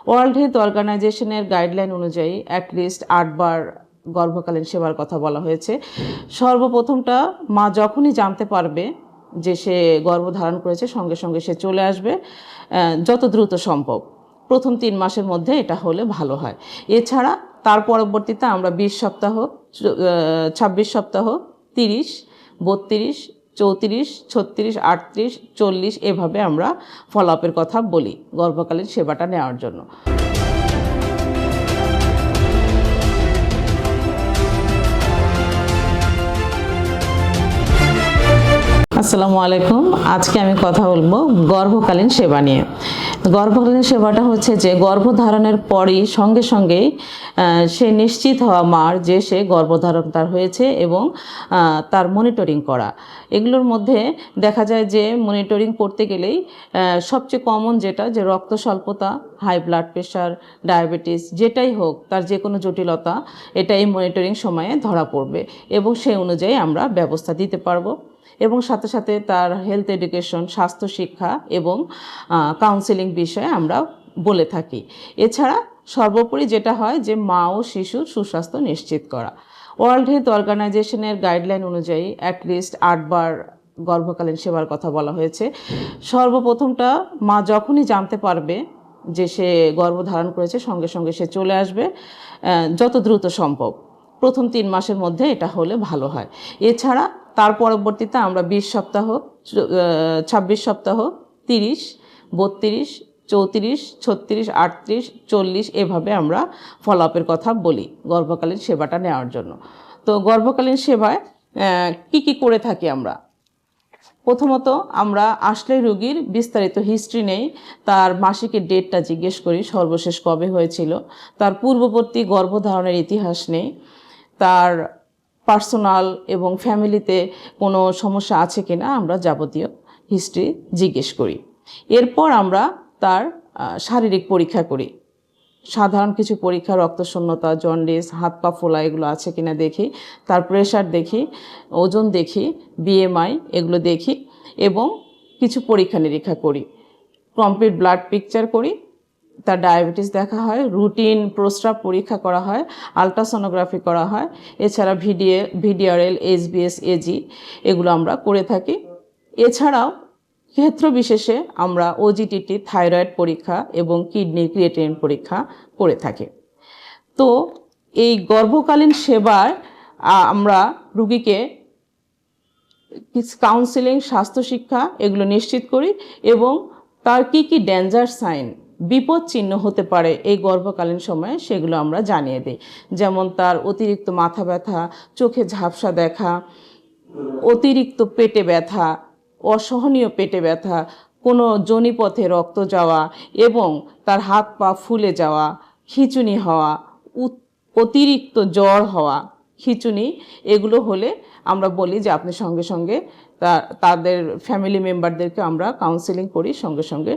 World health অর্গানাইজেশনের guideline অনুযায়ী at least 8 বার গর্ভকালীন সেবার কথা বলা হয়েছে। সর্বপ্রথমটা মা যখনই জানতে পারবে যে সে গর্ভধারণ করেছে, সঙ্গে সঙ্গে সে চলে আসবে যত দ্রুত সম্ভব। প্রথম 3 মাসের মধ্যে এটা হলে ভালো হয়। এছাড়া তার পরবর্তীতে আমরা 20 সপ্তাহ, 26 সপ্তাহ, 30, 32, 34, 36, 38, 40 এভাবে আমরা ফলো আপের কথা বলি গর্ভকালীন সেবাটা নেওয়ার জন্য। আসসালামু আলাইকুম। আজকে আমি কথা বলবো গর্ভকালীন সেবা নিয়ে। গর্ভকালীন সেবাটা হচ্ছে যে গর্ভধারণের পরই সঙ্গে সঙ্গেই সে নিশ্চিত হওয়া মার যে সে গর্ভধারণ তার হয়েছে এবং তার মনিটরিং করা। এগুলোর মধ্যে দেখা যায় যে মনিটরিং করতে গেলেই সবচেয়ে কমন যেটা যে রক্ত স্বল্পতা, হাই ব্লাড প্রেশার, ডায়াবেটিস যেটাই হোক তার যে কোনো জটিলতা এটা এই মনিটরিং সময়ে ধরা পড়বে এবং সেই অনুযায়ী আমরা ব্যবস্থা দিতে পারবো। এবং সাথে সাথে তার হেলথ এডুকেশন, স্বাস্থ্য শিক্ষা এবং কাউন্সেলিং বিষয়ে আমরা বলে থাকি। এছাড়া সর্বোপরি যেটা হয় যে মা ও শিশুর সুস্বাস্থ্য নিশ্চিত করা। ওয়ার্ল্ড হেলথ অর্গানাইজেশনের গাইডলাইন অনুযায়ী অ্যাটলিস্ট 8 বার গর্ভকালীন সেবার কথা বলা হয়েছে। সর্বপ্রথমটা মা যখনই জানতে পারবে যে সে গর্ভধারণ করেছে, সঙ্গে সঙ্গে সে চলে আসবে যত দ্রুত সম্ভব। প্রথম 3 মাসের মধ্যে এটা হলে ভালো হয়। এছাড়া তার পরবর্তীতে আমরা 20 সপ্তাহ, 26 সপ্তাহ, 30, 32, 34, 36, 38, 40 এভাবে আমরা ফলো আপের কথা বলি গর্ভকালীন সেবাটা নেওয়ার জন্য। তো গর্ভকালীন সেবায় কি করে থাকি আমরা? প্রথমত আমরা আসলে রোগীর বিস্তারিত হিস্ট্রি নেই, তার মাসিকের ডেটটা জিজ্ঞেস করি, সর্বশেষ কবে হয়েছিল, তার পূর্ববর্তী গর্ভধারণের ইতিহাস নেই, তার পার্সোনাল এবং ফ্যামিলিতে কোনো সমস্যা আছে কিনা আমরা যাবতীয় হিস্ট্রি জিজ্ঞেস করি। এরপর আমরা তার শারীরিক পরীক্ষা করি। সাধারণ কিছু পরীক্ষা, রক্তশূন্যতা, জন্ডিস, হাত পা ফোলা এগুলো আছে কিনা দেখি, তার প্রেশার দেখি, ওজন দেখি, বিএমআই এগুলো দেখি এবং কিছু পরীক্ষা নিরীক্ষা করি। কমপ্লিট ব্লাড পিকচার করি, তার ডায়াবেটিস দেখা হয়, রুটিন প্রস্রাব পরীক্ষা করা হয়, আলট্রাসোনোগ্রাফি করা হয়। এছাড়া ভিডিআরএল, এসবিএস, এজি এগুলো আমরা করে থাকি। এছাড়াও ক্ষেত্র বিশেষে আমরা ওজিটিটি, থাইরয়েড পরীক্ষা এবং কিডনির ক্রিয়েটিনিন পরীক্ষা করে থাকি। তো এই গর্ভকালীন সেবার আমরা রুগীকে কাউন্সেলিং, স্বাস্থ্য শিক্ষা এগুলো নিশ্চিত করি এবং তার কি ডেঞ্জার সাইন, বিপদ চিহ্ন হতে পারে এই গর্ভকালীন সময়ে সেগুলো আমরা জানিয়ে দিই। যেমন তার অতিরিক্ত মাথা ব্যথা, চোখে ঝাপসা দেখা, অতিরিক্ত পেটে ব্যথা, অসহনীয় পেটে ব্যথা, কোনো যোনিপথে রক্ত যাওয়া এবং তার হাত পা ফুলে যাওয়া, খিঁচুনি হওয়া, অতিরিক্ত জ্বর হওয়া, খিঁচুনি এগুলো হলে আমরা বলি যে আপনি সঙ্গে সঙ্গে তাদের ফ্যামিলি মেম্বারদেরকে আমরা কাউন্সেলিং করি সঙ্গে সঙ্গে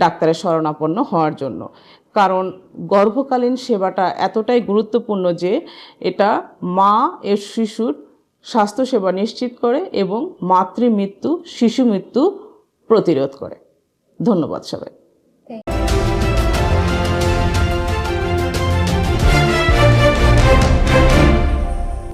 ডাক্তারের শরণাপন্ন হওয়ার জন্য। কারণ গর্ভকালীন সেবাটা এতটাই গুরুত্বপূর্ণ যে এটা মা এর শিশুর স্বাস্থ্যসেবা নিশ্চিত করে এবং মাতৃমৃত্যু, শিশু মৃত্যু প্রতিরোধ করে। ধন্যবাদ সবাই।